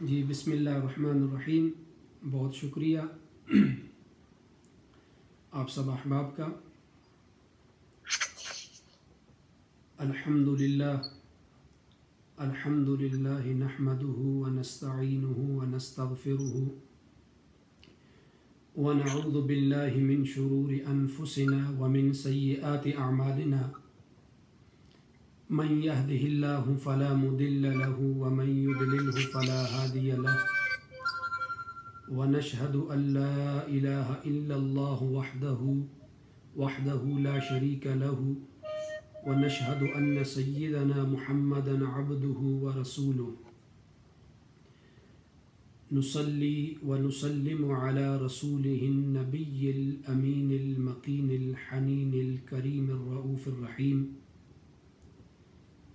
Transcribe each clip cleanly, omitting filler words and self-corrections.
جی بسم اللہ الرحمن الرحیم۔ بہت شکریہ آپ سب احباب کا۔ الحمدللہ نحمده ونستعینه ونستغفره ونعوذ باللہ من شرور انفسنا ومن سیئات اعمالنا، من يهده الله فلا مضل له ومن يضلله فلا هادي له، ونشهد أن لا إله إلا الله وحده لا شريك له، ونشهد أن سيدنا محمدا عبده ورسوله، نصلي ونسلم على رسوله النبي الأمين المكين الحنين الكريم الرؤوف الرحيم،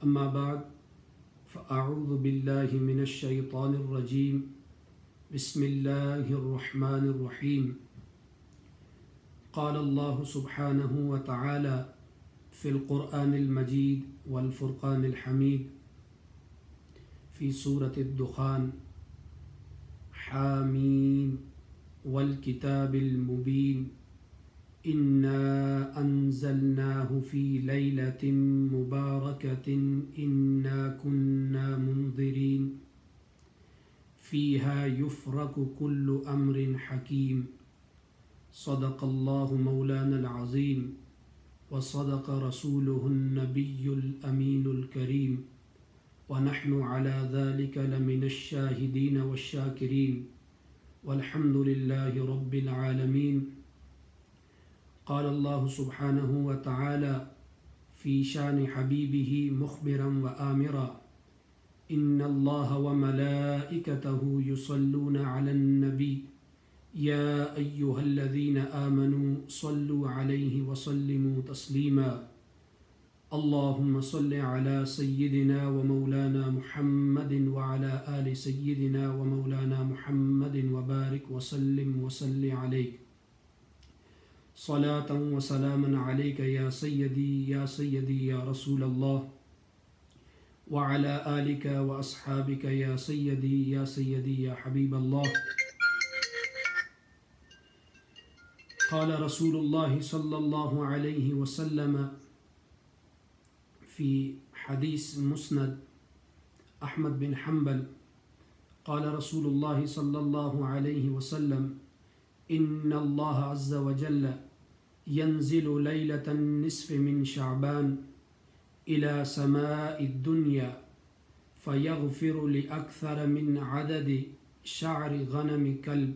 أما بعد فأعوذ بالله من الشيطان الرجيم، بسم الله الرحمن الرحيم۔ قال الله سبحانه وتعالى في القرآن المجيد والفرقان الحميد في سورة الدخان: حاميم والكتاب المبين إنا أنزلناه في ليلة مباركة إنا كنا منذرين فيها يفرق كل أمر حكيم، صدق الله مولانا العظيم وصدق رسوله النبي الأمين الكريم، ونحن على ذلك لمن الشاهدين والشاكرين، والحمد لله رب العالمين۔ قال الله سبحانه وتعالى في شان حبيبه مخبرا وآمرا: إن الله وملائكته يصلون على النبي يا أيها الذين آمنوا صلوا عليه وسلموا تسليما، اللهم صل على سيدنا ومولانا محمد وعلى آل سيدنا ومولانا محمد وبارك وسلم عليك صلاة وسلاما عليك يا سيدي يا رسول الله، وعلى آلك وأصحابك يا سيدي يا حبيب الله۔ قال رسول الله صلى الله عليه وسلم في حديث مسند أحمد بن حنبل، قال رسول الله صلى الله عليه وسلم: إن الله عز وجل ينزل ليلة النصف من شعبان إلى سماء الدنيا فيغفر لأكثر من عدد شعر غنم كلب،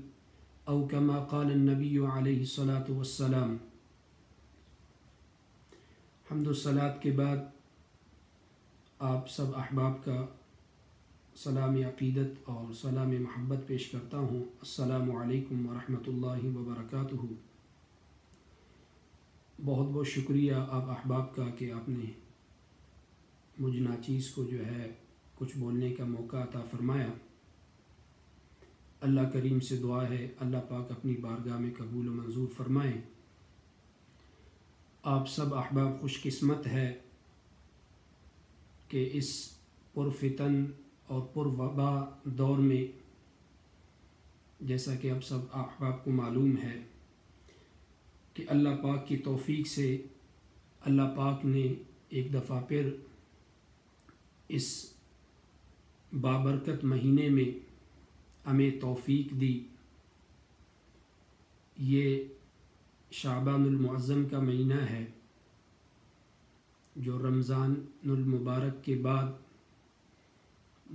أو كما قال النبي عليه الصلاة والسلام۔ حمد و صلاۃ کے بعد آپ سب احباب کا سلام عقیدت اور سلام محبت پیش کرتا ہوں۔ السلام علیکم ورحمۃ اللہ وبرکاتہ۔ بہت بہت شکریہ آپ احباب کا کہ آپ نے مجھ ناچیز کو جو ہے کچھ بولنے کا موقع عطا فرمایا۔ اللہ کریم سے دعا ہے اللہ پاک اپنی بارگاہ میں قبول و منظور فرمائیں۔ آپ سب احباب خوش قسمت ہے کہ اس پرفتن اور پروبا دور میں، جیسا کہ اب سب احباب کو معلوم ہے کہ اللہ پاک کی توفیق سے اللہ پاک نے ایک دفعہ پھر اس بابرکت مہینے میں ہمیں توفیق دی۔ یہ شعبان المعظم کا مہینہ ہے جو رمضان المبارک کے بعد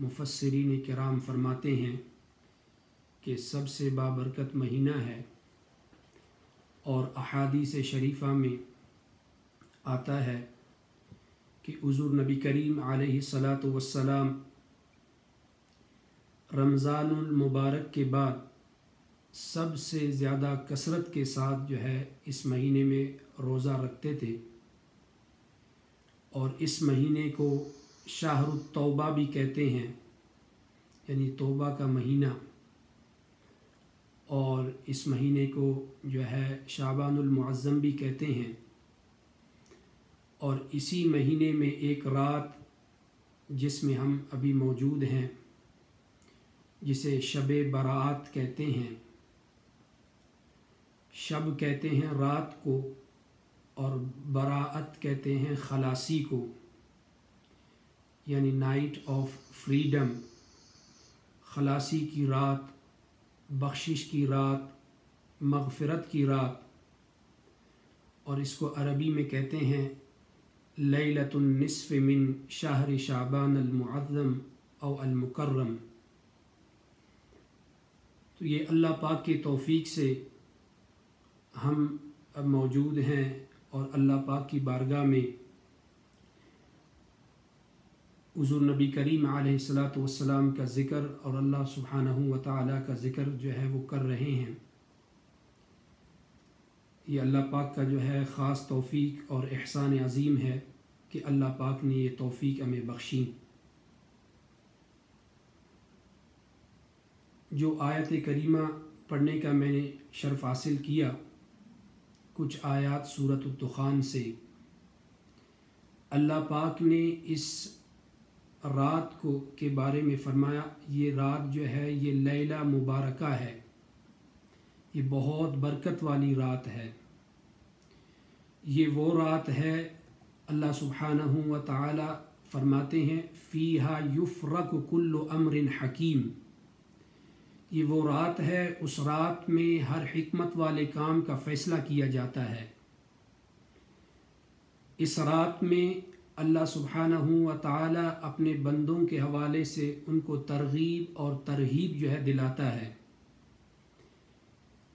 مفسرین کرام فرماتے ہیں کہ سب سے بابرکت مہینہ ہے، اور احادیث شریفہ میں آتا ہے کہ حضور نبی کریم علیہ الصلاۃ والسلام رمضان المبارک کے بعد سب سے زیادہ کثرت کے ساتھ جو ہے اس مہینے میں روزہ رکھتے تھے، اور اس مہینے کو شہر التوبہ بھی کہتے ہیں، یعنی توبہ کا مہینہ، اور اس مہینے کو جو ہے شعبان المعظم بھی کہتے ہیں۔ اور اسی مہینے میں ایک رات جس میں ہم ابھی موجود ہیں، جسے شب برات کہتے ہیں۔ شب کہتے ہیں رات کو اور براعت کہتے ہیں خلاصی کو، یعنی نائٹ آف فریڈم، خلاصی کی رات، بخشش کی رات، مغفرت کی رات، اور اس کو عربی میں کہتے ہیں لیلۃ النصف من شہر شعبان المعظم او المکرم۔ تو یہ اللہ پاک کی توفیق سے ہم اب موجود ہیں اور اللہ پاک کی بارگاہ میں حضور نبی کریم علیہ الصلاۃ والسلام کا ذکر اور اللہ سبحانہ و تعالیٰ کا ذکر جو ہے وہ کر رہے ہیں۔ یہ اللہ پاک کا جو ہے خاص توفیق اور احسان عظیم ہے کہ اللہ پاک نے یہ توفیق ہمیں بخشی۔ جو آیت کریمہ پڑھنے کا میں نے شرف حاصل کیا، کچھ آیات سورۃ الدخان سے، اللہ پاک نے اس رات کو کے بارے میں فرمایا یہ رات جو ہے یہ لیلہ مبارکہ ہے، یہ بہت برکت والی رات ہے۔ یہ وہ رات ہے اللہ سبحانہ و تعالی فرماتے ہیں فیہا یفرق کل امر حکیم، یہ وہ رات ہے اس رات میں ہر حکمت والے کام کا فیصلہ کیا جاتا ہے۔ اس رات میں اللہ سبحانہ و تعالی اپنے بندوں کے حوالے سے ان کو ترغیب اور ترہیب جو ہے دلاتا ہے،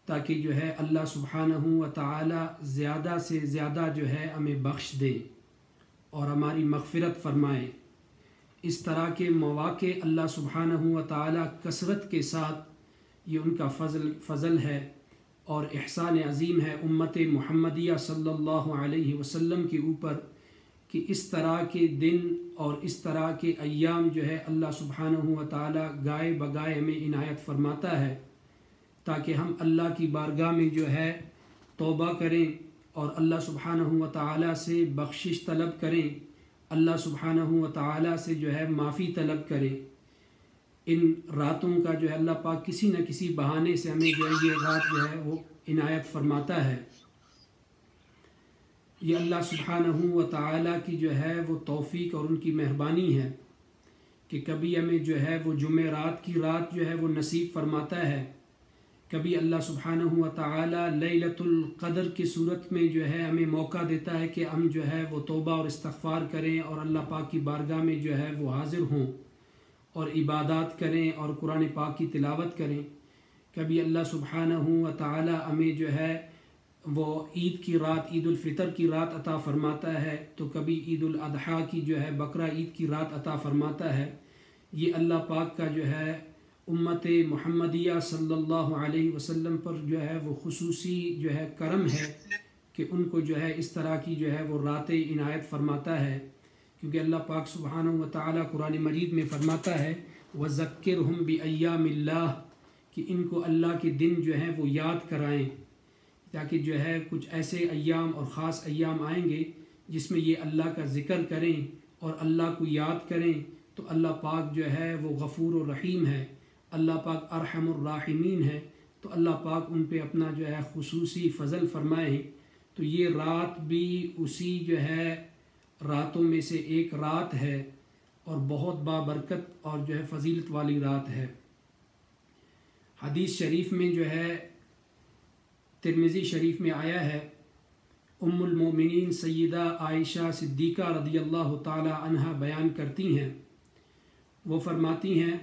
تاکہ جو ہے اللہ سبحانہ و تعالی زیادہ سے زیادہ جو ہے ہمیں بخش دے اور ہماری مغفرت فرمائے۔ اس طرح کے مواقع اللہ سبحانہ و تعالی کثرت کے ساتھ یہ ان کا فضل ہے اور احسان عظیم ہے امت محمدیہ صلی اللہ علیہ وسلم کے اوپر کہ اس طرح کے دن اور اس طرح کے ایام جو ہے اللہ سبحانہ و تعالی گائے بگائے ہمیں عنایت فرماتا ہے، تاکہ ہم اللہ کی بارگاہ میں جو ہے توبہ کریں اور اللہ سبحانہ و تعالی سے بخشش طلب کریں، اللہ سبحانہ و تعالی سے جو ہے معافی طلب کریں۔ ان راتوں کا جو ہے اللہ پاک کسی نہ کسی بہانے سے ہمیں جو ہے یہ رات جو ہے وہ عنایت فرماتا ہے۔ یہ اللہ سبحانہ و تعالی کی جو ہے وہ توفیق اور ان کی مہربانی ہے کہ کبھی ہمیں جو ہے وہ جمعرات کی رات جو ہے وہ نصیب فرماتا ہے، کبھی اللہ سبحانہ و تعالی لیلۃ القدر کی صورت میں جو ہے ہمیں موقع دیتا ہے کہ ہم جو ہے وہ توبہ اور استغفار کریں اور اللہ پاک کی بارگاہ میں جو ہے وہ حاضر ہوں اور عبادات کریں اور قرآن پاک کی تلاوت کریں۔ کبھی اللہ سبحانہ و تعالی ہمیں جو ہے وہ عید کی رات، عید الفطر کی رات عطا فرماتا ہے، تو کبھی عید الاضحیٰ کی جو ہے بقرہ عید کی رات عطا فرماتا ہے۔ یہ اللہ پاک کا جو ہے امت محمدیہ صلی اللہ علیہ وسلم پر جو ہے وہ خصوصی جو ہے کرم ہے کہ ان کو جو ہے اس طرح کی جو ہے وہ راتیں عنایت فرماتا ہے، کیونکہ اللہ پاک سبحانہ و تعالی قرآن مجید میں فرماتا ہے وَذَكِّرْهُمْ بِأَيَّامِ اللَّهِ کہ ان کو اللہ کے دن جو ہیں وہ یاد کرائیں، تاکہ جو ہے کچھ ایسے ایام اور خاص ایام آئیں گے جس میں یہ اللہ کا ذکر کریں اور اللہ کو یاد کریں، تو اللہ پاک جو ہے وہ غفور و رحیم ہے، اللہ پاک ارحم الراحمین ہے، تو اللہ پاک ان پہ اپنا جو ہے خصوصی فضل فرمائیں۔ تو یہ رات بھی اسی جو ہے راتوں میں سے ایک رات ہے اور بہت بابرکت اور جو ہے فضیلت والی رات ہے۔ حدیث شریف میں جو ہے ترمذی شریف میں آیا ہے، ام المومنین سیدہ عائشہ صدیقہ رضی اللہ تعالی عنہا بیان کرتی ہیں، وہ فرماتی ہیں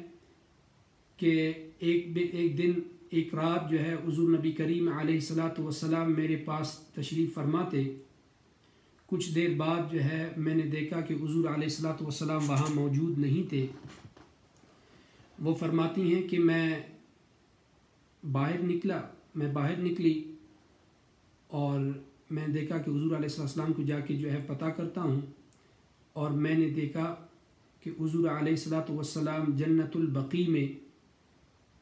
کہ ایک دن ایک رات جو ہے حضور نبی کریم علیہ الصلاۃ والسلام میرے پاس تشریف فرماتے، کچھ دیر بعد جو ہے میں نے دیکھا کہ حضور علیہ الصلاۃ والسلام وہاں موجود نہیں تھے۔ وہ فرماتی ہیں کہ میں باہر نکلی اور میں نے دیکھا کہ حضور علیہ السلام کو جا کے جو ہے پتہ کرتا ہوں، اور میں نے دیکھا کہ حضور علیہ الصلاۃ والسلام جنت البقیع میں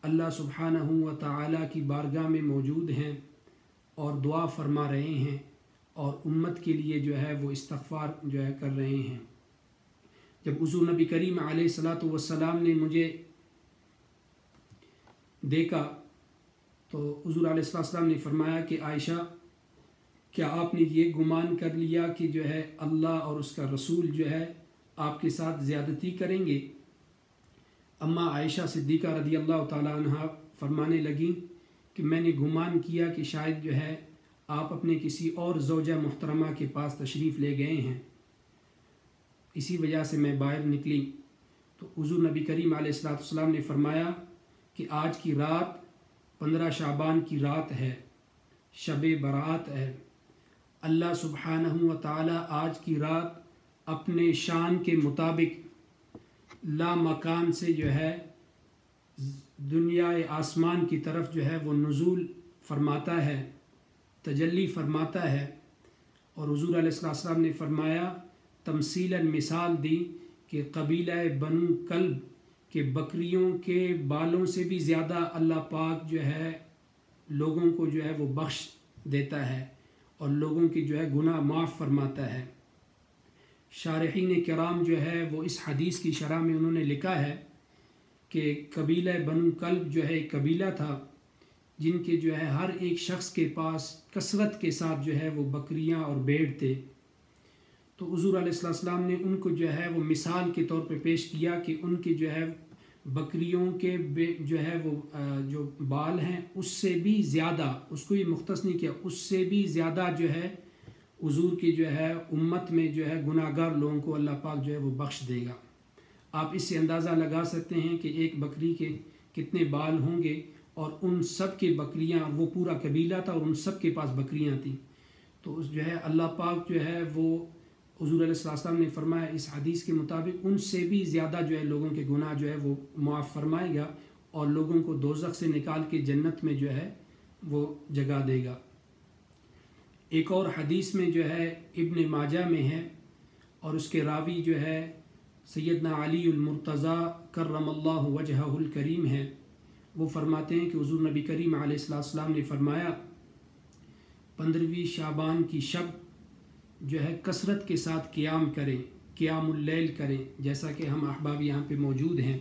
اللہ سبحانہ و تعالی کی بارگاہ میں موجود ہیں اور دعا فرما رہے ہیں اور امت کے لیے جو ہے وہ استغفار جو ہے کر رہے ہیں۔ جب حضور نبی کریم علیہ الصلاۃ والسلام نے مجھے دیکھا تو حضور علیہ السلام نے فرمایا کہ عائشہ، کیا آپ نے یہ گمان کر لیا کہ جو ہے اللہ اور اس کا رسول جو ہے آپ کے ساتھ زیادتی کریں گے؟ اما عائشہ صدیقہ رضی اللہ تعالیٰ عنہ فرمانے لگیں کہ میں نے گمان کیا کہ شاید جو ہے آپ اپنے کسی اور زوجہ محترمہ کے پاس تشریف لے گئے ہیں، اسی وجہ سے میں باہر نکلی۔ تو حضور نبی کریم علیہ السلام نے فرمایا کہ آج کی رات 15 شعبان کی رات ہے، شب برات ہے۔ اللہ سبحانہ و تعالی آج کی رات اپنے شان کے مطابق لا مکان سے جو ہے دنیا آسمان کی طرف جو ہے وہ نزول فرماتا ہے، تجلی فرماتا ہے۔ اور حضور علیہ السلام نے فرمایا، تمثیلاً مثال دی کہ قبیلہ بنو کلب کے بکریوں کے بالوں سے بھی زیادہ اللہ پاک جو ہے لوگوں کو جو ہے وہ بخش دیتا ہے اور لوگوں کی جو ہے گناہ معاف فرماتا ہے۔ شارحین کرام جو ہے وہ اس حدیث کی شرح میں انہوں نے لکھا ہے کہ قبیلہ بنو کلب جو ہے ایک قبیلہ تھا جن کے جو ہے ہر ایک شخص کے پاس کثرت کے ساتھ جو ہے وہ بکریاں اور بھیڑ تھے۔ تو حضور علیہ السلام نے ان کو جو ہے وہ مثال کے طور پہ پیش کیا کہ ان کی جو ہے بکریوں کے جو ہے وہ جو بال ہیں اس سے بھی زیادہ، اس کو یہ مختص نہیں کیا، اس سے بھی زیادہ جو ہے حضور کی جو ہے امت میں جو ہے گناہ گار لوگوں کو اللہ پاک جو ہے وہ بخش دے گا۔ آپ اس سے اندازہ لگا سکتے ہیں کہ ایک بکری کے کتنے بال ہوں گے، اور ان سب کے بکریاں، وہ پورا قبیلہ تھا اور ان سب کے پاس بکریاں تھیں۔ تو جو ہے اللہ پاک جو ہے وہ حضور علیہ السلام نے فرمایا اس حدیث کے مطابق ان سے بھی زیادہ جو ہے لوگوں کے گناہ جو ہے وہ معاف فرمائے گا اور لوگوں کو دوزخ سے نکال کے جنت میں جو ہے وہ جگہ دے گا۔ ایک اور حدیث میں جو ہے ابن ماجہ میں ہے اور اس کے راوی جو ہے سیدنا علی المرتضیٰ کرم اللہ وجہہ الکریم ہے۔ وہ فرماتے ہیں کہ حضور نبی کریم علیہ السلام نے فرمایا 15ویں شعبان کی شب جو ہے کثرت کے ساتھ قیام کریں، قیام اللیل کریں، جیسا کہ ہم احباب یہاں پہ موجود ہیں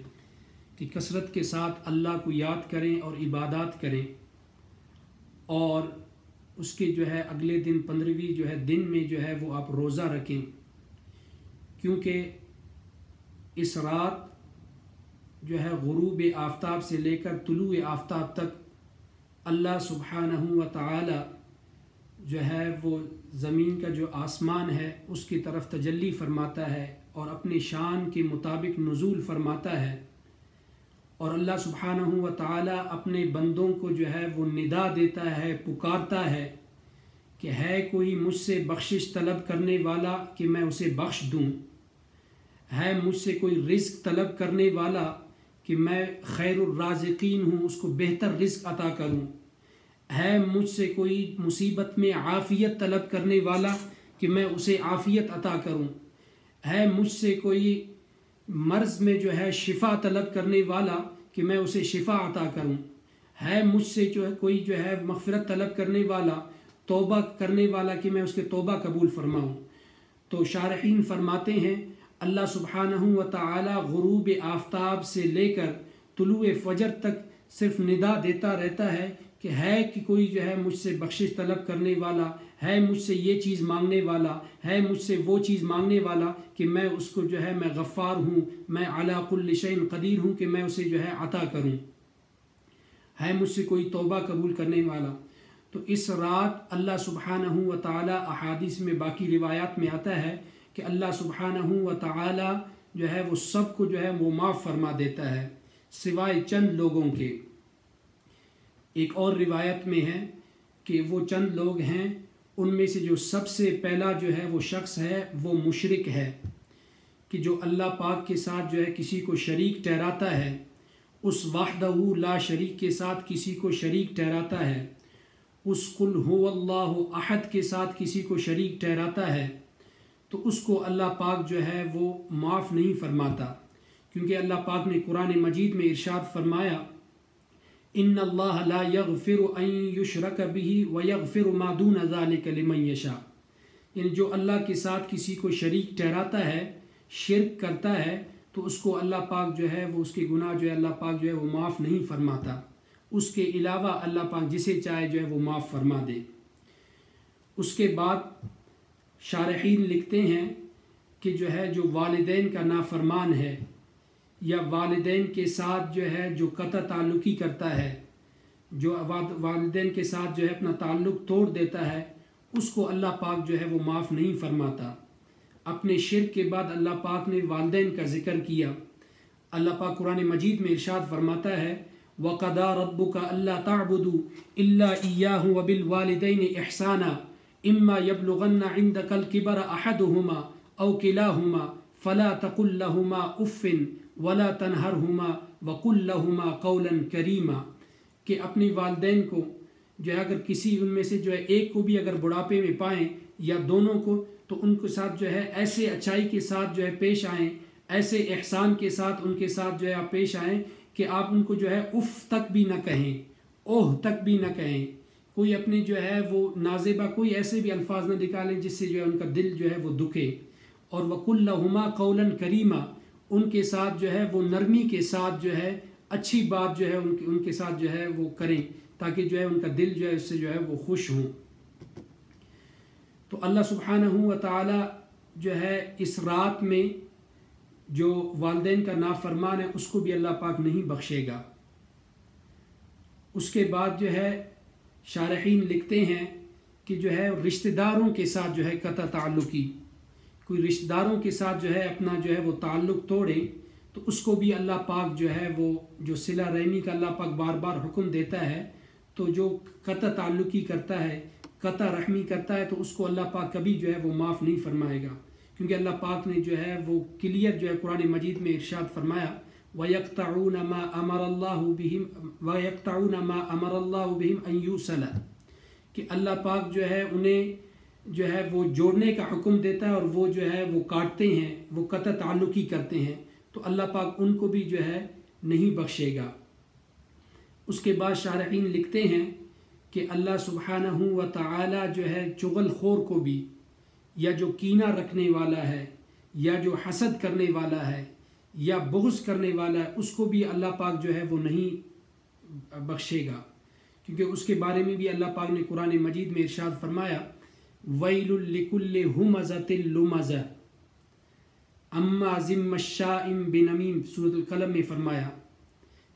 کہ کثرت کے ساتھ اللہ کو یاد کریں اور عبادات کریں، اور اس کے جو ہے اگلے دن 15ویں جو ہے دن میں جو ہے وہ آپ روزہ رکھیں، کیونکہ اس رات جو ہے غروب آفتاب سے لے کر طلوع آفتاب تک اللہ سبحانہ و تعالی جو ہے وہ زمین کا جو آسمان ہے اس کی طرف تجلی فرماتا ہے اور اپنی شان کے مطابق نزول فرماتا ہے، اور اللہ سبحانہ و تعالی اپنے بندوں کو جو ہے وہ ندا دیتا ہے، پکارتا ہے کہ ہے کوئی مجھ سے بخشش طلب کرنے والا کہ میں اسے بخش دوں، ہے مجھ سے کوئی رزق طلب کرنے والا کہ میں خیر الرازقین ہوں، اس کو بہتر رزق عطا کروں، ہے مجھ سے کوئی مصیبت میں عافیت طلب کرنے والا کہ میں اسے عافیت عطا کروں، ہے مجھ سے کوئی مرض میں جو ہے شفا طلب کرنے والا کہ میں اسے شفا عطا کروں، ہے مجھ سے جو ہے کوئی جو ہے مغفرت طلب کرنے والا، توبہ کرنے والا کہ میں اس کے توبہ قبول فرماؤں۔ تو شارحین فرماتے ہیں اللہ سبحانہ و تعالی غروب آفتاب سے لے کر طلوع فجر تک صرف ندا دیتا رہتا ہے کہ ہے کہ کوئی جو ہے مجھ سے بخشش طلب کرنے والا، ہے مجھ سے یہ چیز مانگنے والا، ہے مجھ سے وہ چیز مانگنے والا کہ میں اس کو جو ہے میں غفار ہوں، میں علی کل شیء قدیر ہوں کہ میں اسے جو ہے عطا کروں، ہے مجھ سے کوئی توبہ قبول کرنے والا۔ تو اس رات اللہ سبحانہ و تعالی احادیث میں باقی روایات میں آتا ہے کہ اللہ سبحانہ و تعالی جو ہے وہ سب کو جو ہے وہ معاف فرما دیتا ہے سوائے چند لوگوں کے۔ ایک اور روایت میں ہے کہ وہ چند لوگ ہیں، ان میں سے جو سب سے پہلا جو ہے وہ شخص ہے وہ مشرک ہے، کہ جو اللہ پاک کے ساتھ جو ہے کسی کو شریک ٹھہراتا ہے، اس وحدہ لا شریک کے ساتھ کسی کو شریک ٹھہراتا ہے، اس قل هو اللہ احد کے ساتھ کسی کو شریک ٹھہراتا ہے، تو اس کو اللہ پاک جو ہے وہ معاف نہیں فرماتا، کیونکہ اللہ پاک نے قرآن مجید میں ارشاد فرمایا ان اللہ لا یغفر ان یشرک بہ ویغفر ما دون ذلک لمن یشاء، یعنی جو اللہ کے ساتھ کسی کو شریک ٹھہراتا ہے، شرک کرتا ہے، تو اس کو اللہ پاک جو ہے وہ اس کے گناہ جو ہے اللہ پاک جو ہے وہ معاف نہیں فرماتا، اس کے علاوہ اللہ پاک جسے چاہے جو ہے وہ معاف فرما دے۔ اس کے بعد شارحین لکھتے ہیں کہ جو ہے جو والدین کا نافرمان ہے یا والدین کے ساتھ جو ہے جو قطع تعلقی کرتا ہے، جو والدین کے ساتھ جو ہے اپنا تعلق توڑ دیتا ہے، اس کو اللہ پاک جو ہے وہ معاف نہیں فرماتا۔ اپنے شرک کے بعد اللہ پاک نے والدین کا ذکر کیا۔ اللہ پاک قرآن مجید میں ارشاد فرماتا ہے وَقَضَىٰ رَبُّكَ أَلَّا تَعْبُدُوا إِلَّا إِيَّاهُ وَبِالْوَالِدَيْنِ إِحْسَانًا إِمَّا يَبْلُغَنَّ عِندَكَ الْكِبَرَ أَحَدُهُمَا أَوْ كِلَاهُمَا فَلَا تَقُل لَّهُمَا أُفٍّ وَلَا تَنْهَرْهُمَا وَقُل لَّهُمَا قَوْلًا كَرِيمًا، کہ اپنی والدین کو جو ہے اگر کسی ان میں سے جو ہے ایک کو بھی اگر بڑھاپے میں پائیں یا دونوں کو، تو ان کے ساتھ جو ہے ایسے اچھائی کے ساتھ جو ہے پیش آئیں، ایسے احسان کے ساتھ ان کے ساتھ جو ہے آپ پیش آئیں کہ آپ ان کو جو ہے اف تک بھی نہ کہیں، اوہ تک بھی نہ کہیں، کوئی اپنے جو ہے وہ نازیبہ کوئی ایسے بھی الفاظ نہ نکالیں جس سے جو ہے ان کا دل جو ہے وہ دکھے۔ اور وَقُل لَّهُمَا قَوْلًا كَرِيمًا، ان کے ساتھ جو ہے وہ نرمی کے ساتھ جو ہے اچھی بات جو ہے ان کے ساتھ جو ہے وہ کریں، تاکہ جو ہے ان کا دل جو ہے اس سے جو ہے وہ خوش ہوں۔ تو اللہ سبحانہ و تعالی جو ہے اس رات میں جو والدین کا نافرمان ہے اس کو بھی اللہ پاک نہیں بخشے گا۔ اس کے بعد جو ہے شارحین لکھتے ہیں کہ جو ہے رشتہ داروں کے ساتھ جو ہے قطع تعلقی، کوئی رشتہ داروں کے ساتھ جو ہے اپنا جو ہے وہ تعلق توڑے، تو اس کو بھی اللہ پاک جو ہے وہ جو صلہ رحمی کا اللہ پاک بار بار حکم دیتا ہے، تو جو قطع تعلقی کرتا ہے، قطع رحمی کرتا ہے، تو اس کو اللہ پاک کبھی جو ہے وہ معاف نہیں فرمائے گا، کیونکہ اللہ پاک نے جو ہے وہ کلیئر جو ہے قرآن مجید میں ارشاد فرمایا وَيَقْطَعُونَ مَا أَمَرَ اللَّهُ بِهِمْ أَن يُوصَلَ، کہ اللہ پاک جو ہے انہیں جو ہے وہ جوڑنے کا حکم دیتا ہے اور وہ جو ہے وہ کاٹتے ہیں، وہ قطع تعلقی کرتے ہیں، تو اللہ پاک ان کو بھی جو ہے نہیں بخشے گا۔ اس کے بعد شارحین لکھتے ہیں کہ اللہ سبحانہ و تعالی جو ہے چغل خور کو بھی، یا جو کینہ رکھنے والا ہے، یا جو حسد کرنے والا ہے، یا بغض کرنے والا ہے، اس کو بھی اللہ پاک جو ہے وہ نہیں بخشے گا، کیونکہ اس کے بارے میں بھی اللہ پاک نے قرآن مجید میں ارشاد فرمایا وَيْلٌ لِكُلِّ هُمَزَةٍ لُمَزَةٍ اَمَّازٍ مَّشَّاءٍ بِنَمِيمٍ، سورۃ القلم میں فرمایا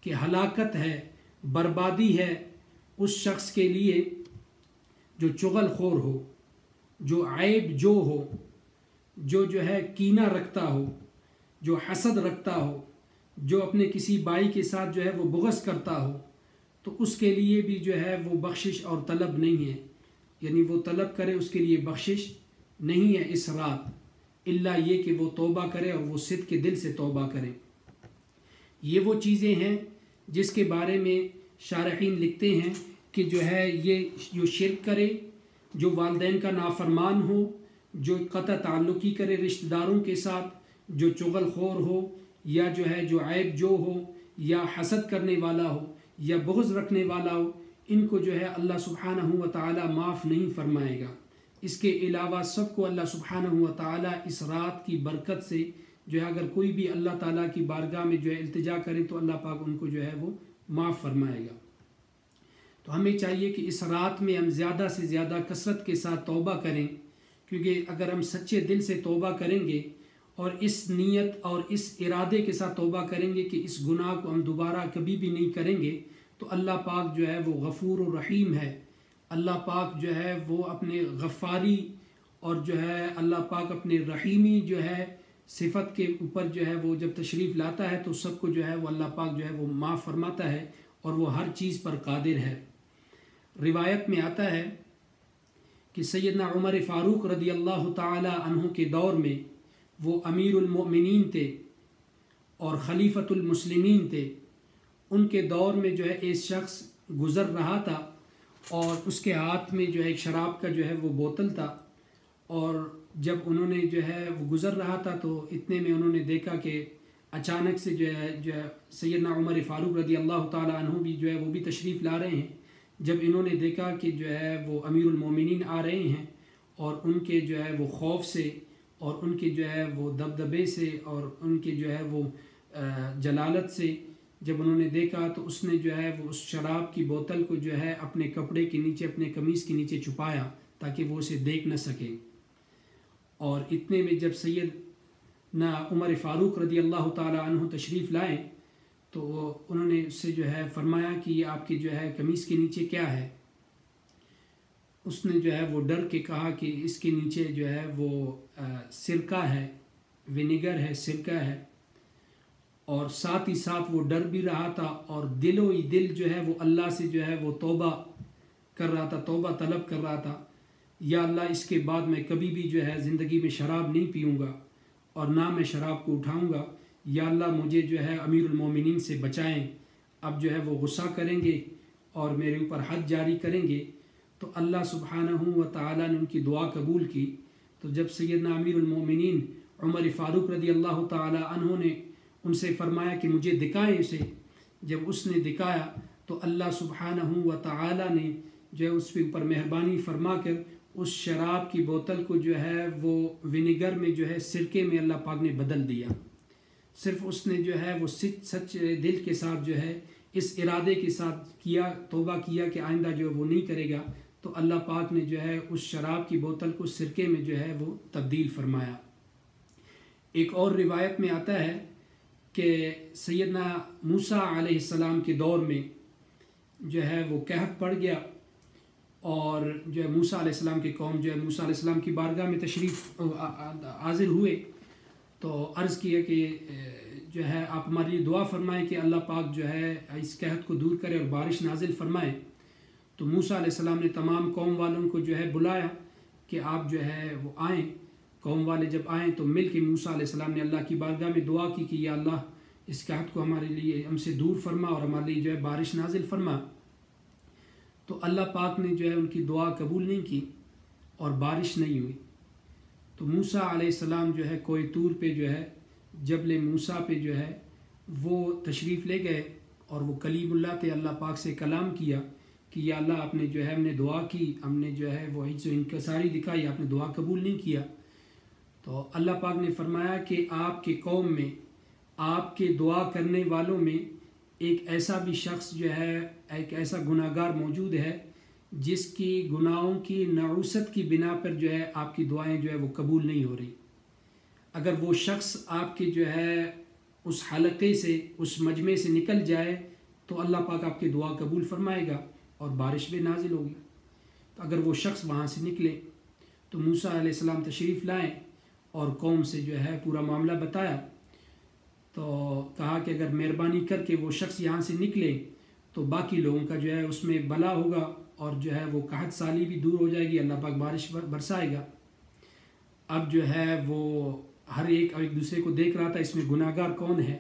کہ ہلاکت ہے، بربادی ہے اس شخص کے لیے جو چغل خور ہو، جو عیب جو ہو، جو ہے کینہ رکھتا ہو، جو حسد رکھتا ہو، جو اپنے کسی بھائی کے ساتھ جو ہے وہ بغض کرتا ہو، تو اس کے لیے بھی جو ہے وہ بخشش اور طلب نہیں ہے، یعنی وہ طلب کرے اس کے لیے بخشش نہیں ہے اس رات، الا یہ کہ وہ توبہ کرے اور وہ صدق کے دل سے توبہ کرے۔ یہ وہ چیزیں ہیں جس کے بارے میں شارحین لکھتے ہیں کہ جو ہے یہ جو شرک کرے، جو والدین کا نافرمان ہو، جو قطع تعلقی کرے رشتہ داروں کے ساتھ، جو چغل خور ہو، یا جو ہے جو عیب جو ہو، یا حسد کرنے والا ہو، یا بغض رکھنے والا ہو، ان کو جو ہے اللہ سبحانہ و تعالی معاف نہیں فرمائے گا۔ اس کے علاوہ سب کو اللہ سبحانہ و تعالی اس رات کی برکت سے جو ہے اگر کوئی بھی اللہ تعالیٰ کی بارگاہ میں جو ہے التجا کرے تو اللہ پاک ان کو جو ہے وہ معاف فرمائے گا۔ تو ہمیں چاہیے کہ اس رات میں ہم زیادہ سے زیادہ کثرت کے ساتھ توبہ کریں، کیونکہ اگر ہم سچے دل سے توبہ کریں گے اور اس نیت اور اس ارادے کے ساتھ توبہ کریں گے کہ اس گناہ کو ہم دوبارہ کبھی بھی نہیں کریں گے، تو اللہ پاک جو ہے وہ غفور و رحیم ہے۔ اللہ پاک جو ہے وہ اپنے غفاری اور جو ہے اللہ پاک اپنے رحیمی جو ہے صفت کے اوپر جو ہے وہ جب تشریف لاتا ہے تو سب کو جو ہے وہ اللہ پاک جو ہے وہ معاف فرماتا ہے اور وہ ہر چیز پر قادر ہے۔ روایت میں آتا ہے کہ سیدنا عمر فاروق رضی اللہ تعالی عنہ کے دور میں وہ امیر المؤمنین تھے اور خلیفۃ المسلمین تھے۔ ان کے دور میں جو ہے ایک شخص گزر رہا تھا اور اس کے ہاتھ میں جو ہے ایک شراب کا جو ہے وہ بوتل تھا، اور جب انہوں نے جو ہے وہ گزر رہا تھا تو اتنے میں انہوں نے دیکھا کہ اچانک سے جو ہے سیدنا عمر فاروق رضی اللہ تعالی عنہ بھی جو ہے وہ بھی تشریف لا رہے ہیں۔ جب انہوں نے دیکھا کہ جو ہے وہ امیر المومنین آ رہے ہیں اور ان کے جو ہے وہ خوف سے اور ان کے جو ہے وہ دبدبے سے اور ان کے جو ہے وہ جلالت سے جب انہوں نے دیکھا تو اس نے جو ہے وہ اس شراب کی بوتل کو جو ہے اپنے کپڑے کے نیچے، اپنے قمیص کے نیچے چھپایا تاکہ وہ اسے دیکھ نہ سکے۔ اور اتنے میں جب سیدنا عمر فاروق رضی اللہ تعالی عنہ تشریف لائے تو انہوں نے اس سے جو ہے فرمایا کہ یہ آپ کی جو ہے قمیص کے نیچے کیا ہے؟ اس نے جو ہے وہ ڈر کے کہا کہ اس کے نیچے جو ہے وہ سرکہ ہے، ونیگر ہے، سرکہ ہے، اور ساتھ ہی ساتھ وہ ڈر بھی رہا تھا اور دل و دل جو ہے وہ اللہ سے جو ہے وہ توبہ کر رہا تھا، توبہ طلب کر رہا تھا، یا اللہ اس کے بعد میں کبھی بھی جو ہے زندگی میں شراب نہیں پیوں گا اور نہ میں شراب کو اٹھاؤں گا، یا اللہ مجھے جو ہے امیر المومنین سے بچائیں۔ اب جو ہے وہ غصہ کریں گے اور میرے اوپر حد جاری کریں گے۔ تو اللہ سبحانہ و تعالیٰ نے ان کی دعا قبول کی۔ تو جب سیدنا امیر المومنین عمر فاروق رضی اللہ تعالیٰ عنہ نے ان سے فرمایا کہ مجھے دکھائیں اسے، جب اس نے دکھایا تو اللہ سبحانہ و تعالیٰ نے جو ہے اس کے اوپر مہربانی فرما کر اس شراب کی بوتل کو جو ہے وہ ونیگر میں جو ہے سرکے میں اللہ پاک نے بدل دیا۔ صرف اس نے جو ہے وہ سچ دل کے ساتھ جو ہے اس ارادے کے ساتھ کیا، توبہ کیا کہ آئندہ جو ہے وہ نہیں کرے گا، تو اللہ پاک نے جو ہے اس شراب کی بوتل کو سرکے میں جو ہے وہ تبدیل فرمایا۔ ایک اور روایت میں آتا ہے کہ سیدنا موسیٰ علیہ السلام کے دور میں جو ہے وہ قحط پڑ گیا، اور جو ہے موسیٰ علیہ السلام کی قوم جو ہے موسیٰ علیہ السلام کی بارگاہ میں تشریف حاضر ہوئے تو عرض کیا کہ جو ہے آپ ہمارے لیے دعا فرمائیں کہ اللہ پاک جو ہے اس قحط کو دور کرے اور بارش نازل فرمائے۔ تو موسیٰ علیہ السلام نے تمام قوم والوں کو جو ہے بلایا کہ آپ جو ہے وہ آئیں۔ قوم والے جب آئیں تو مل کے موسیٰ علیہ السلام نے اللہ کی بارگاہ میں دعا کی کہ یا اللہ اس قحط کو ہمارے لیے ہم سے دور فرما اور ہمارے لیے جو ہے بارش نازل فرما۔ تو اللہ پاک نے جو ہے ان کی دعا قبول نہیں کی اور بارش نہیں ہوئی۔ تو موسیٰ علیہ السلام جو ہے کوہ طور پہ جو ہے جبل موسیٰ پہ جو ہے وہ تشریف لے گئے اور وہ کلیم اللہ تھے، اللہ پاک سے کلام کیا کہ یا اللہ آپ نے جو ہے ہم نے دعا کی، ہم نے جو ہے وہ عجز و انکساری دکھائی، آپ نے دعا قبول نہیں کیا۔ تو اللہ پاک نے فرمایا کہ آپ کے قوم میں، آپ کے دعا کرنے والوں میں ایک ایسا بھی شخص جو ہے، ایک ایسا گناہ گار موجود ہے جس کی گناہوں کی نعوست کی بنا پر جو ہے آپ کی دعائیں جو ہے وہ قبول نہیں ہو رہی۔ اگر وہ شخص آپ کے جو ہے اس حلقے سے، اس مجمع سے نکل جائے تو اللہ پاک آپ کی دعا قبول فرمائے گا اور بارش بھی نازل ہوگی۔ تو اگر وہ شخص وہاں سے نکلے تو موسیٰ علیہ السلام تشریف لائیں اور قوم سے جو ہے پورا معاملہ بتایا۔ تو کہا کہ اگر مہربانی کر کے وہ شخص یہاں سے نکلے تو باقی لوگوں کا جو ہے اس میں بلا ہوگا اور جو ہے وہ قحط سالی بھی دور ہو جائے گی، اللہ پاک بارش برسائے گا۔ اب جو ہے وہ ہر ایک دوسرے کو دیکھ رہا تھا اس میں گناہ گار کون ہے۔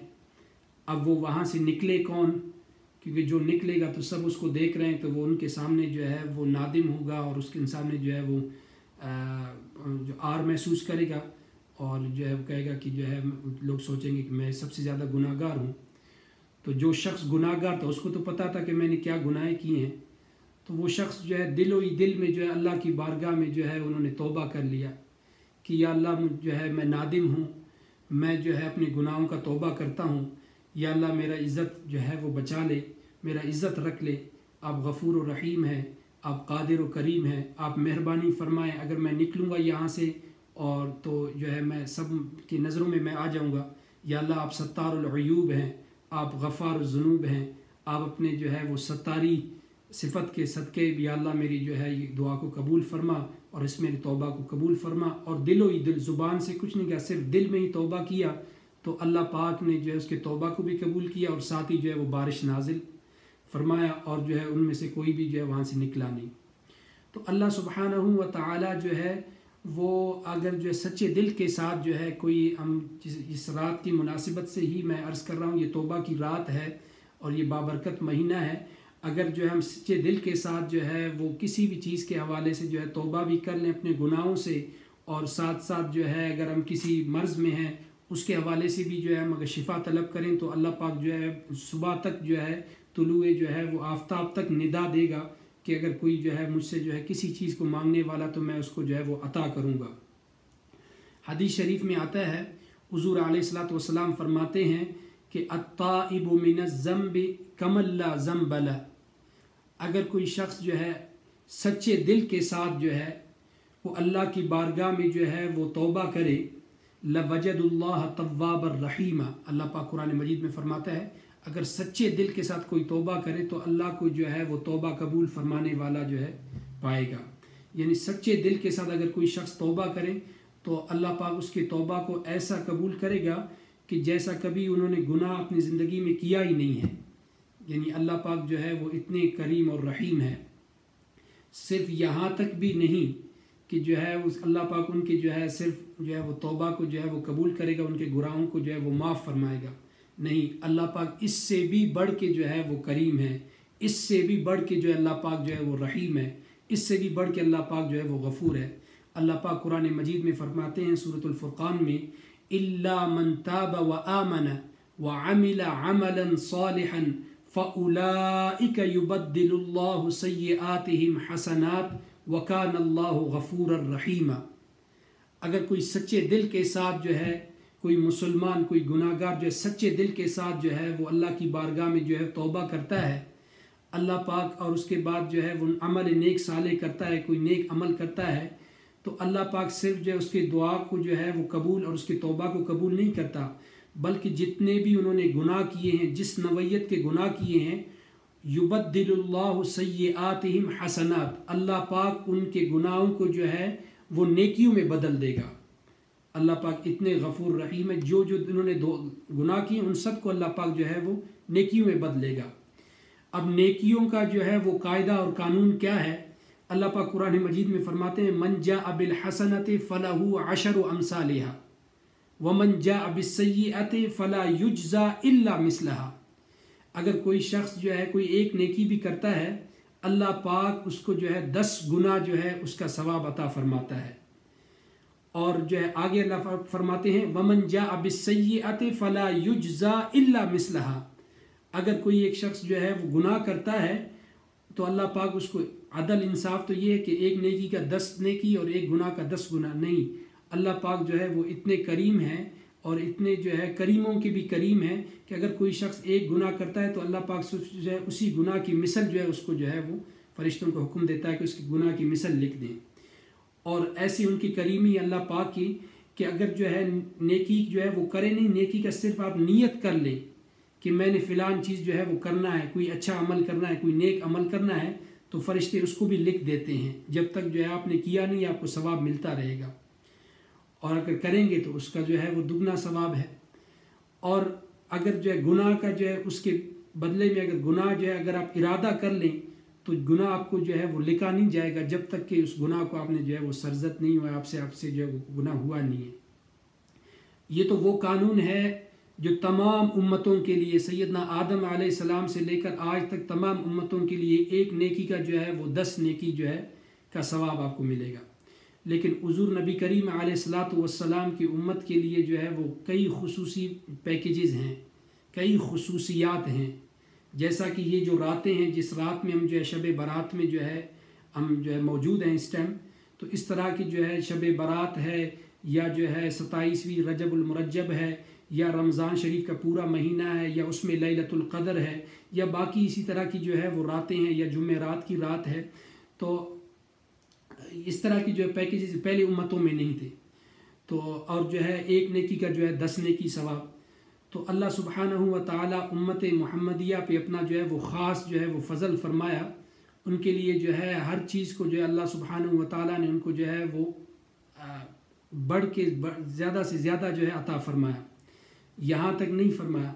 اب وہ وہاں سے نکلے کون، کیونکہ جو نکلے گا تو سب اس کو دیکھ رہے ہیں تو وہ ان کے سامنے جو ہے وہ نادم ہوگا اور اس کے سامنے جو ہے وہ جو آر محسوس کرے گا اور جو ہے وہ کہے گا کہ جو ہے لوگ سوچیں گے کہ میں سب سے زیادہ گناہ گار ہوں۔ تو جو شخص گناہ گار تھا اس کو تو پتہ تھا کہ میں نے کیا گناہیں کی ہیں، تو وہ شخص جو ہے دل و دل میں جو ہے اللہ کی بارگاہ میں جو ہے انہوں نے توبہ کر لیا کہ یا اللہ جو ہے میں نادم ہوں، میں جو ہے اپنے گناہوں کا توبہ کرتا ہوں، یا اللہ میرا عزت جو ہے وہ بچا لے، میرا عزت رکھ لے، آپ غفور و رحیم ہیں، آپ قادر و کریم ہیں، آپ مہربانی فرمائیں، اگر میں نکلوں گا یہاں سے اور تو جو ہے میں سب کی نظروں میں میں آ جاؤں گا، یا اللہ آپ ستار العیوب ہیں، آپ غفار الذنوب ہیں، آپ اپنے جو ہے وہ ستاری صفت کے صدقے بھی یا اللہ میری جو ہے یہ دعا کو قبول فرما اور اس میری توبہ کو قبول فرما۔ اور دل و دل، زبان سے کچھ نہیں کہا، صرف دل میں ہی توبہ کیا تو اللہ پاک نے جو ہے اس کے توبہ کو بھی قبول کیا اور ساتھ ہی جو ہے وہ بارش نازل فرمایا اور جو ہے ان میں سے کوئی بھی جو ہے وہاں سے نکلا نہیں۔ تو اللہ سبحانہ و تعالی جو ہے وہ اگر جو ہے سچے دل کے ساتھ جو ہے کوئی ہم اس رات کی مناسبت سے ہی میں عرض کر رہا ہوں، یہ توبہ کی رات ہے اور یہ بابرکت مہینہ ہے، اگر جو ہے ہم سچے دل کے ساتھ جو ہے وہ کسی بھی چیز کے حوالے سے جو ہے توبہ بھی کر لیں اپنے گناہوں سے، اور ساتھ ساتھ جو ہے اگر ہم کسی مرض میں ہیں اس کے حوالے سے بھی جو ہے ہم اگر شفا طلب کریں تو اللہ پاک جو ہے صبح تک جو ہے طلوع جو ہے وہ آفتاب تک ندا دے گا کہ اگر کوئی جو ہے مجھ سے جو ہے کسی چیز کو مانگنے والا تو میں اس کو جو ہے وہ عطا کروں گا۔ حدیث شریف میں آتا ہے حضور علیہ الصلوۃ والسلام فرماتے ہیں کہ الطائب من الذنب کمن لا ذنب لہ، اگر کوئی شخص جو ہے سچے دل کے ساتھ جو ہے وہ اللہ کی بارگاہ میں جو ہے وہ توبہ کرے، لوجد اللہ تواب الرحیم، اللہ پاک قرآن مجید میں فرماتا ہے اگر سچے دل کے ساتھ کوئی توبہ کرے تو اللہ کو جو ہے وہ توبہ قبول فرمانے والا جو ہے پائے گا۔ یعنی سچے دل کے ساتھ اگر کوئی شخص توبہ کرے تو اللہ پاک اس کی توبہ کو ایسا قبول کرے گا کہ جیسا کبھی انہوں نے گناہ اپنی زندگی میں کیا ہی نہیں ہے۔ یعنی اللہ پاک جو ہے وہ اتنے کریم اور رحیم ہے۔ صرف یہاں تک بھی نہیں کہ جو ہے اس اللہ پاک ان کی جو ہے صرف جو ہے وہ توبہ کو جو ہے وہ قبول کرے گا، ان کے گناہوں کو جو ہے وہ معاف فرمائے گا، نہیں، اللہ پاک اس سے بھی بڑھ کے جو ہے وہ کریم ہے، اس سے بھی بڑھ کے جو ہے اللہ پاک جو ہے وہ رحیم ہے، اس سے بھی بڑھ کے اللہ پاک جو ہے وہ غفور ہے۔ اللہ پاک قرآن مجید میں فرماتے ہیں سورۃ الفرقان میں الا من تاب وآمن وعمل عملا صالحا فاولئک یبدل اللہ سیئاتہم حسنات وکان اللہ غفورا رحیما۔ اگر کوئی سچے دل کے ساتھ جو ہے کوئی مسلمان، کوئی گناہ گار جو ہے سچے دل کے ساتھ جو ہے وہ اللہ کی بارگاہ میں جو ہے توبہ کرتا ہے، اللہ پاک، اور اس کے بعد جو ہے وہ عمل نیک صالح کرتا ہے، کوئی نیک عمل کرتا ہے، تو اللہ پاک صرف جو ہے اس کی دعا کو جو ہے وہ قبول اور اس کی توبہ کو قبول نہیں کرتا، بلکہ جتنے بھی انہوں نے گناہ کیے ہیں، جس نوعیت کے گناہ کیے ہیں، یبدل اللہ سیئاتہم حسنات، اللہ پاک ان کے گناہوں کو جو ہے وہ نیکیوں میں بدل دے گا۔ اللہ پاک اتنے غفور رحیم ہے، جو انہوں نے گناہ کیے ان سب کو اللہ پاک جو ہے وہ نیکیوں میں بدلے گا۔ اب نیکیوں کا جو ہے وہ قاعدہ اور قانون کیا ہے؟ اللہ پاک قرآن مجید میں فرماتے ہیں من جاء بالحسنۃ فلہ عشر امثالھا ومن جاء بالسیئۃ فلا یجزی الا مثلھا۔ اگر کوئی شخص جو ہے کوئی ایک نیکی بھی کرتا ہے، اللہ پاک اس کو جو ہے 10 گنا جو ہے اس کا ثواب عطا فرماتا ہے۔ اور جو ہے آگے اللہ فرماتے ہیں ومن جاء بالسیئۃ فلا یجزی الا مثلھا، اگر کوئی ایک شخص جو ہے وہ گناہ کرتا ہے تو اللہ پاک اس کو عدل انصاف تو یہ ہے کہ ایک نیکی کا 10 نیکی اور ایک گناہ کا 10 گناہ نہیں، اللہ پاک جو ہے وہ اتنے کریم ہیں اور اتنے جو ہے کریموں کے بھی کریم ہیں کہ اگر کوئی شخص ایک گناہ کرتا ہے تو اللہ پاک جو ہے اسی گناہ کی مثل جو ہے اس کو جو ہے وہ فرشتوں کو حکم دیتا ہے کہ اس کی گناہ کی مثل لکھ دیں۔ اور ایسی ان کی کریمی اللہ پاک کی کہ اگر جو ہے نیکی جو ہے وہ کرے نہیں، نیکی کا صرف آپ نیت کر لیں کہ میں نے فلان چیز جو ہے وہ کرنا ہے، کوئی اچھا عمل کرنا ہے، کوئی نیک عمل کرنا ہے، تو فرشتے اس کو بھی لکھ دیتے ہیں، جب تک جو ہے آپ نے کیا نہیں آپ کو ثواب ملتا رہے گا، اور اگر کریں گے تو اس کا جو ہے وہ دگنا ثواب ہے۔ اور اگر جو ہے گناہ کا جو ہے اس کے بدلے میں اگر گناہ جو ہے اگر آپ ارادہ کر لیں تو گناہ آپ کو جو ہے وہ لکھا نہیں جائے گا جب تک کہ اس گناہ کو آپ نے جو ہے وہ سرزد نہیں ہوا، آپ سے جو ہے وہ گناہ ہوا نہیں ہے۔ یہ تو وہ قانون ہے جو تمام امتوں کے لیے سیدنا آدم علیہ السلام سے لے کر آج تک تمام امتوں کے لیے ایک نیکی کا جو ہے وہ 10 نیکی جو ہے کا ثواب آپ کو ملے گا۔ لیکن حضور نبی کریم علیہ الصلاۃ والسلام کی امت کے لیے جو ہے وہ کئی خصوصی پیکیجز ہیں، کئی خصوصیات ہیں، جیسا کہ یہ جو راتیں ہیں، جس رات میں ہم جو ہے شب برات میں جو ہے ہم جو ہے موجود ہیں اس ٹائم، تو اس طرح کی جو ہے شب برات ہے یا جو ہے 27ویں رجب المرجب ہے یا رمضان شریف کا پورا مہینہ ہے یا اس میں لیلۃ القدر ہے یا باقی اسی طرح کی جو ہے وہ راتیں ہیں یا جمعرات کی رات ہے، تو اس طرح کی جو ہے پیکیجز پہلے امتوں میں نہیں تھے، تو اور جو ہے ایک نیکی کا جو ہے 10 نیکی ثواب۔ تو اللہ سبحانہ و تعالیٰ امت محمدیہ پہ اپنا جو ہے وہ خاص جو ہے وہ فضل فرمایا، ان کے لیے جو ہے ہر چیز کو جو ہے اللہ سبحانہ و تعالیٰ نے ان کو جو ہے وہ بڑھ کے زیادہ سے زیادہ جو ہے عطا فرمایا، یہاں تک نہیں فرمایا۔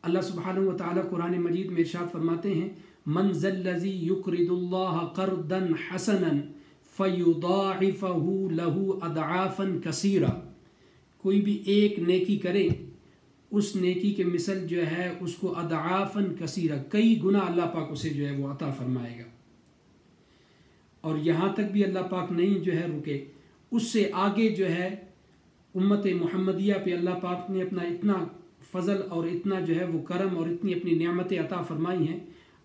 اللہ سبحانہ و تعالیٰ قرآن مجید میں ارشاد فرماتے ہیں من ذا الذی یقرض اللہ قرضا حسنا فیضاعفہ لہ اضعافا کثیرا، کوئی بھی ایک نیکی کرے اس نیکی کے مثل جو ہے اس کو اضعافا کثیرا، کئی گنا اللہ پاک اسے جو ہے وہ عطا فرمائے گا۔ اور یہاں تک بھی اللہ پاک نہیں جو ہے رکے، اس سے آگے جو ہے امت محمدیہ پہ اللہ پاک نے اپنا اتنا فضل اور اتنا جو ہے وہ کرم اور اتنی اپنی نعمتیں عطا فرمائی ہیں۔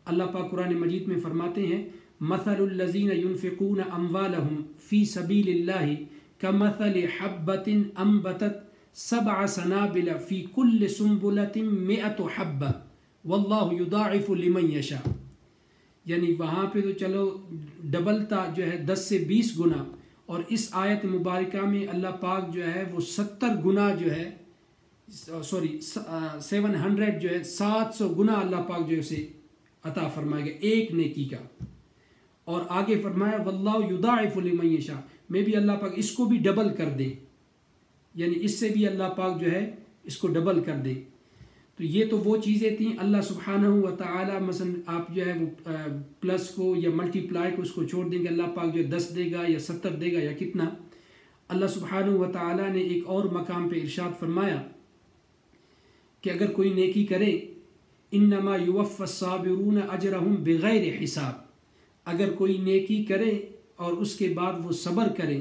اللہ پاک قرآن مجید میں فرماتے ہیں مثل الذین ينفقون اموالهم فی سبیل اللہ کمثل حبۃ انبتت سبع سنابل فی کل سنبلۃ مئۃ حبہ واللہ یضاعف لمن یشاء. یعنی وہاں پہ تو چلو ڈبل تھا جو ہے 10 سے 20 گنا، اور اس آیت مبارکہ میں اللہ پاک جو ہے وہ 70 گنا جو ہے 700 جو ہے 700 گنا اللہ پاک جو ہے اسے عطا فرمائے گا ایک نیکی کا. اور آگے فرمایا واللہ یضاعف لمن یشاء، میں بھی اللہ پاک اس کو بھی ڈبل کر دے، یعنی اس سے بھی اللہ پاک جو ہے اس کو ڈبل کر دے. تو یہ تو وہ چیزیں تھیں اللہ سبحانہ و تعالی، مثلا آپ جو ہے وہ پلس کو یا ملٹی پلائی کو اس کو چھوڑ دیں گے، اللہ پاک جو 10 دے گا یا 70 دے گا یا کتنا. اللہ سبحانہ و تعالی نے ایک اور مقام پہ ارشاد فرمایا کہ اگر کوئی نیکی کرے انما یوفی الصابرون اجرہم بغیر حساب، اگر کوئی نیکی کرے اور اس کے بعد وہ صبر کرے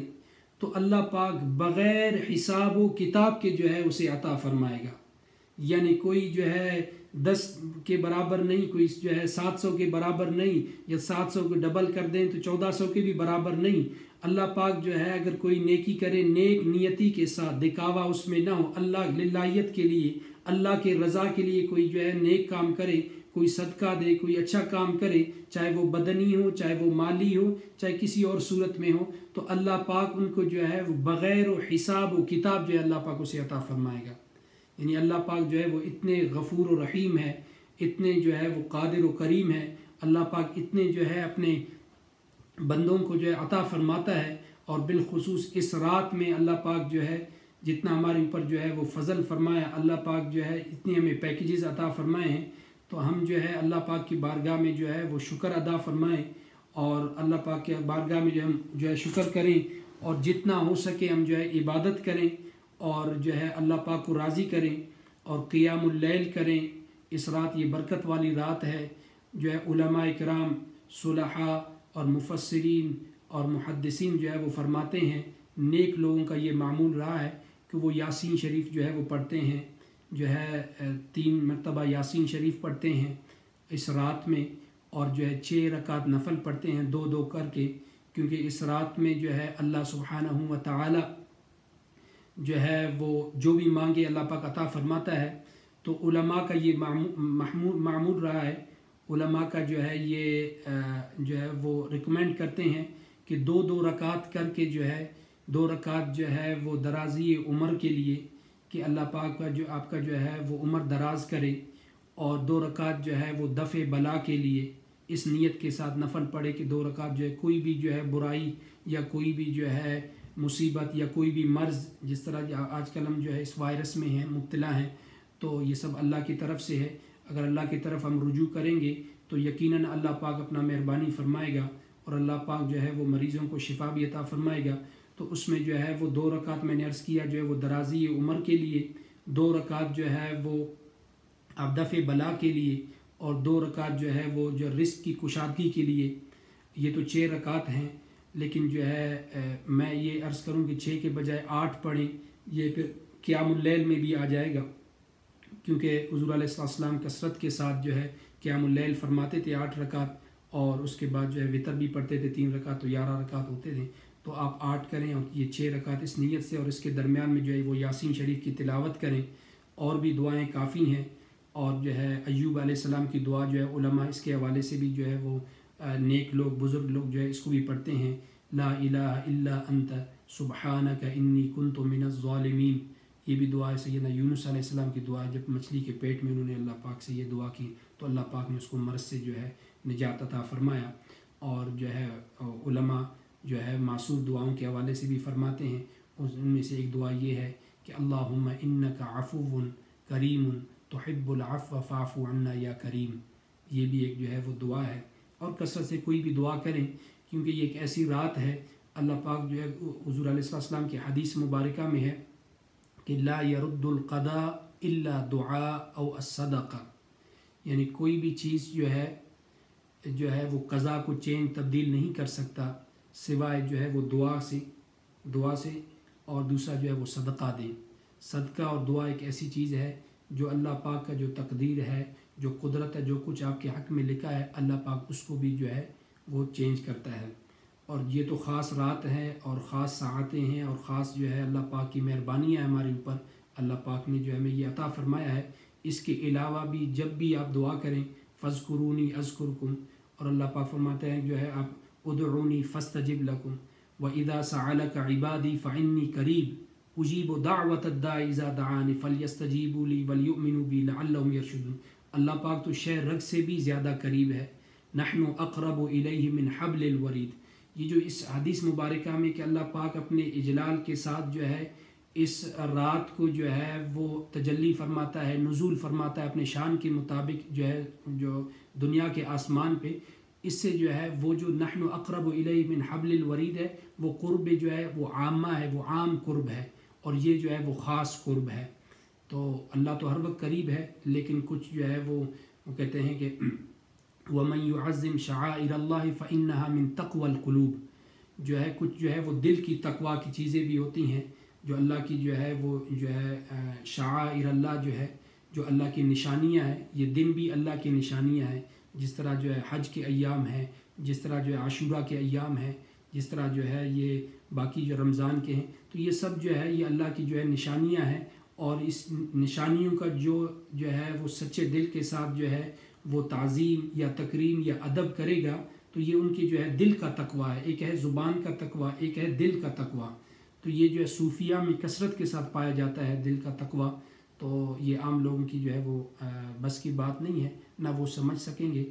تو اللہ پاک بغیر حساب و کتاب کے جو ہے اسے عطا فرمائے گا. یعنی کوئی جو ہے 10 کے برابر نہیں، کوئی جو ہے 700 کے برابر نہیں، یا 700 کو ڈبل کر دیں تو 1400 کے بھی برابر نہیں. اللہ پاک جو ہے اگر کوئی نیکی کرے نیک نیتی کے ساتھ، دکھاوا اس میں نہ ہو، اللہ للہیت کے لیے، اللہ کے رضا کے لیے کوئی جو ہے نیک کام کرے، کوئی صدقہ دے، کوئی اچھا کام کرے، چاہے وہ بدنی ہو، چاہے وہ مالی ہو، چاہے کسی اور صورت میں ہو، تو اللہ پاک ان کو جو ہے وہ بغیر و حساب و کتاب جو ہے اللہ پاک اسے عطا فرمائے گا. یعنی اللہ پاک جو ہے وہ اتنے غفور و رحیم ہے، اتنے جو ہے وہ قادر و کریم ہے. اللہ پاک اتنے جو ہے اپنے بندوں کو جو ہے عطا فرماتا ہے. اور بالخصوص اس رات میں اللہ پاک جو ہے جتنا ہمارے اوپر جو ہے وہ فضل فرمایا، اللہ پاک جو ہے اتنی ہمیں پیکیجز عطا فرمائے ہیں، تو ہم جو ہے اللہ پاک کی بارگاہ میں جو ہے وہ شکر ادا فرمائیں، اور اللہ پاک کے بارگاہ میں جو ہم جو ہے شکر کریں، اور جتنا ہو سکے ہم جو ہے عبادت کریں، اور جو ہے اللہ پاک کو راضی کریں، اور قیام اللیل کریں. اس رات یہ برکت والی رات ہے. جو ہے علماء کرام، صلحاء اور مفسرین اور محدثین جو ہے وہ فرماتے ہیں، نیک لوگوں کا یہ معمول رہا ہے کہ وہ یاسین شریف جو ہے وہ پڑھتے ہیں، جو ہے 3 مرتبہ یاسین شریف پڑھتے ہیں اس رات میں، اور جو ہے 6 رکعت نفل پڑھتے ہیں 2 کر کے، کیونکہ اس رات میں جو ہے اللہ سبحانہ و تعالی جو ہے وہ جو بھی مانگے اللہ پاک عطا فرماتا ہے. تو علماء کا یہ معمول رہا ہے. علماء کا جو ہے یہ جو ہے وہ ریکمینڈ کرتے ہیں کہ 2 رکعت کر کے جو ہے 2 رکعت جو ہے وہ درازی عمر کے لیے، کہ اللہ پاک کا جو آپ کا جو ہے وہ عمر دراز کرے، اور 2 رکعت جو ہے وہ دفع بلا کے لیے اس نیت کے ساتھ نفل پڑھے کہ 2 رکعت جو ہے کوئی بھی جو ہے برائی یا کوئی بھی جو ہے مصیبت یا کوئی بھی مرض، جس طرح آج کل ہم جو ہے اس وائرس میں ہیں، مبتلا ہیں، تو یہ سب اللہ کی طرف سے ہے. اگر اللہ کی طرف ہم رجوع کریں گے تو یقیناً اللہ پاک اپنا مہربانی فرمائے گا، اور اللہ پاک جو ہے وہ مریضوں کو شفا بھی عطا فرمائے گا. تو اس میں جو ہے وہ 2 رکعت میں نے عرض کیا جو ہے وہ درازی عمر کے لیے، 2 رکعت جو ہے وہ دفع بلا کے لیے، اور 2 رکعت جو ہے وہ جو رزق کی کشادگی کے لیے. یہ تو 6 رکعت ہیں، لیکن جو ہے میں یہ عرض کروں کہ 6 کے بجائے 8 پڑھیں. یہ پھر قیام اللیل میں بھی آ جائے گا، کیونکہ حضور علیہ السلام کثرت کے ساتھ جو ہے قیام اللیل فرماتے تھے 8 رکعت، اور اس کے بعد جو ہے وطر بھی پڑھتے تھے 3 رکعت، تو 11 رکعت ہوتے تھے. تو آپ 8 کریں اور یہ 6 رکعت اس نیت سے، اور اس کے درمیان میں جو ہے وہ یاسین شریف کی تلاوت کریں. اور بھی دعائیں کافی ہیں، اور جو ہے ایوب علیہ السلام کی دعا جو ہے علماء اس کے حوالے سے بھی جو ہے وہ نیک لوگ، بزرگ لوگ جو ہے اس کو بھی پڑھتے ہیں. لا الہ الا انت سبحانک انی کنت من الظالمین. یہ بھی دعا ہے سیدنا یونس علیہ السلام کی دعا ہے، جب مچھلی کے پیٹ میں انہوں نے اللہ پاک سے یہ دعا کی تو اللہ پاک نے اس کو مرض سے جو ہے نجات عطا فرمایا. اور جو ہے علماء جو ہے معصور دعاؤں کے حوالے سے بھی فرماتے ہیں. ان میں سے ایک دعا یہ ہے کہ اللہم انک عفو کریم تحب العفو فاعف عنا یا کریم. یہ بھی ایک جو ہے وہ دعا ہے. اور کثرت سے کوئی بھی دعا کریں، کیونکہ یہ ایک ایسی رات ہے. اللہ پاک جو ہے حضور علیہ السلام کی حدیث مبارکہ میں ہے کہ لا يرد القضاء الا دعاء او الصدقہ، یعنی کوئی بھی چیز جو ہے وہ قضا کو چینج تبدیل نہیں کر سکتا سوائے جو ہے وہ دعا سے، اور دوسرا جو ہے وہ صدقہ دیں. صدقہ اور دعا ایک ایسی چیز ہے جو اللہ پاک کا جو تقدیر ہے، جو قدرت ہے، جو کچھ آپ کے حق میں لکھا ہے، اللہ پاک اس کو بھی جو ہے وہ چینج کرتا ہے. اور یہ تو خاص رات ہے اور خاص ساعتیں ہیں، اور خاص جو ہے اللہ پاک کی مہربانی ہے ہمارے اوپر. اللہ پاک نے جو ہے ہمیں یہ عطا فرمایا ہے. اس کے علاوہ بھی جب بھی آپ دعا کریں فاذکرونی اذکرکم، اور اللہ پاک فرماتے ہیں جو ہے آپ ادعونی فاستجب لکم وَإِذَا سَأَلَكَ عِبَادِي فَإِنِّي قَرِيبٌ أُجِيبُ دَعْوَةَ الدَّاعِ إِذَا دَعَانِ فَلْيَسْتَجِيبُوا لِي وَلْيُؤْمِنُوا بِي لَعَلَّهُمْ يَرْشُدُونَ. اللہ پاک تو شے رگ سے بھی زیادہ قریب ہے. نحن اقرب الیہ من حبل الورید. یہ جو اس حدیث مبارکہ میں کہ اللہ پاک اپنے اجلال کے ساتھ جو ہے اس رات کو جو ہے وہ تجلی فرماتا ہے، نزول فرماتا ہے اپنے شان کے مطابق جو ہے جو دنیا کے آسمان پہ. اس سے جو ہے وہ جو نحن اقرب الیہ من حبل الورید ہے، وہ قرب جو ہے وہ عامہ ہے، وہ عام قرب ہے، اور یہ جو ہے وہ خاص قرب ہے. تو اللہ تو ہر وقت قریب ہے، لیکن کچھ جو ہے وہ کہتے ہیں کہ وَمَن يُعَظِّمْ شَعَائِرَ اللَّهِ فَإِنَّهَا مِن تَقْوَى الْقُلُوبِ. جو ہے کچھ جو ہے وہ دل کی تقویٰ کی چیزیں بھی ہوتی ہیں، جو اللہ کی جو ہے وہ جو ہے شعائر اللہ جو ہے، جو اللہ کی نشانیاں ہیں. یہ دن بھی اللہ کی نشانیاں ہیں، جس طرح جو ہے حج کے ایام ہیں، جس طرح جو ہے عاشورہ کے ایام ہیں، جس طرح جو ہے یہ باقی جو رمضان کے ہیں. تو یہ سب جو ہے یہ اللہ کی جو ہے نشانیاں ہیں، اور اس نشانیوں کا جو ہے وہ سچے دل کے ساتھ جو ہے وہ تعظیم یا تکریم یا ادب کرے گا، تو یہ ان کی جو ہے دل کا تقویٰ ہے. ایک ہے زبان کا تقویٰ، ایک ہے دل کا تقویٰ. تو یہ جو ہے صوفیہ میں کثرت کے ساتھ پایا جاتا ہے دل کا تقویٰ. تو یہ عام لوگوں کی جو ہے وہ بس کی بات نہیں ہے، نہ وہ سمجھ سکیں گے.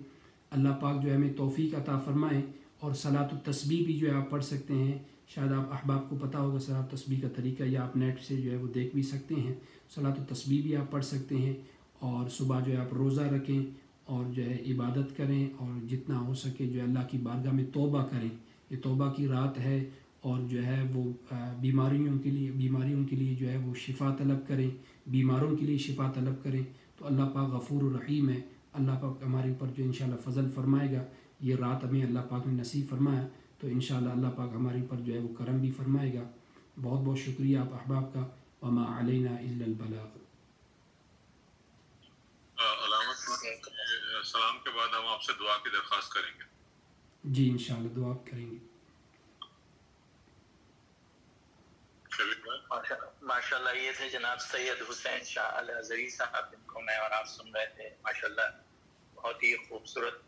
اللہ پاک جو ہے ہمیں توفیق عطا فرمائے. اور صلاۃ التسبیح بھی جو ہے آپ پڑھ سکتے ہیں. شاید آپ احباب کو پتہ ہوگا صلاۃ التسبیح کا طریقہ، یا آپ نیٹ سے جو ہے وہ دیکھ بھی سکتے ہیں. صلاۃ التسبیح بھی آپ پڑھ سکتے ہیں. اور صبح جو ہے آپ روزہ رکھیں اور جو ہے عبادت کریں، اور جتنا ہو سکے جو ہے اللہ کی بارگاہ میں توبہ کریں. یہ توبہ کی رات ہے، اور جو ہے وہ بیماریوں کے لیے جو ہے وہ شفا طلب کریں، بیماروں کے لیے شفا طلب کریں. تو اللہ پاک غفور الرحیم ہے. اللہ پاک ہمارے اوپر جو انشاءاللہ فضل فرمائے گا. یہ رات ہمیں اللہ پاک نے نصیب فرمایا، تو انشاءاللہ اللہ پاک ہمارے اوپر جو ہے وہ کرم بھی فرمائے گا. بہت بہت شکریہ آپ احباب کا. وما علینا الا البلاغ. سلام کے بعد ہم آپ سے دعا کی درخواست کریں گے. جی انشاءاللہ دعا کریں گے. ماشاءاللہ یہ تھے جناب سید حسین شاہ الازہری صاحب، جن کو میں اور آپ سن رہے تھے. ماشاءاللہ بہت ہی خوبصورت